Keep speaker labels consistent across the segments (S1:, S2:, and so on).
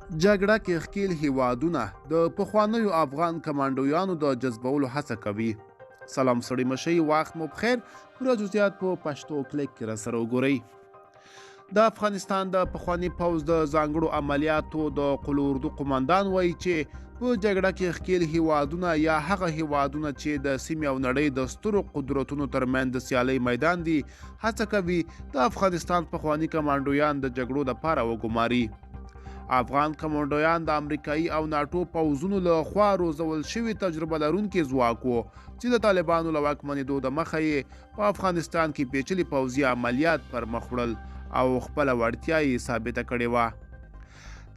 S1: جګړه کې ښکیل هیوادونه د پخوانیو افغان کمانډویانو د جذبولو هڅه کوي. سلام سړی مشي، وخت مو بخیر. پوره جزئیات په پښتو کلیک کې راسره وګورئ. د افغانستان د پخواني پوځ د ځانګړو عملیاتو د قلو اردو قماندان وایي چې په جګړه کې ښکیل هیوادونه یا هغه هیوادونه چې د سیمې او نړۍ د سترو قدرتونو ترمنځ د سیالۍ میدان دي هڅه کوي د افغانستان پخواني کمانډویان د جګړو دپاره وګماري. افغان کمانډویان د امریکایي او ناټو پوځونو له خوا روزول شوي تجربه لرونکي ځواک وو چې د طالبانو له واکمنېدو د مخه یې په افغانستان کې پیچلي پوځي عملیات پر مخ وړل او خپله وړتیا یې ثابته کړې وه.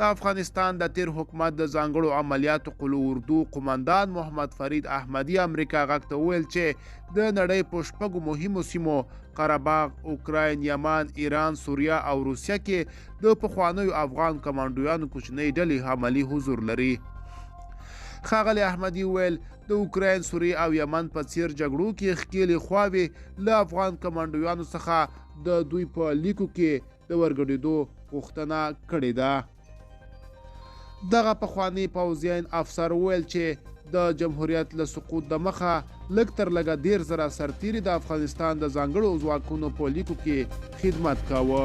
S1: د افغانستان د تیر حکومت د ځانګړو عملیاتو قلو اردو قماندان محمد فرید احمدي امریکا غږ ته وویل چې د نړۍ په شپږو مهمو سیمو قرهباغ، اوکراین، یمن، ایران، سوریه او روسیه کې د پخوانیو افغان کمانډویانو کوچنۍ ډلې عملي حضور لري. ښاغلي احمدي وویل د اوکراین، سوریې او یمن په څیر جګړو کې ښکیلې خواوې له افغان کمانډویانو څخه د دوی په لیکو کې د ورګډېدو غوښتنه کړې ده. دغه پخوانی پوځیان افسر وویل چې د جمهوریت له سقوط د مخه لږ تر لږه 10,000 سرتیري د افغانستان د ځانګړو ځواکونو په لیکو کې خدمت کاوه.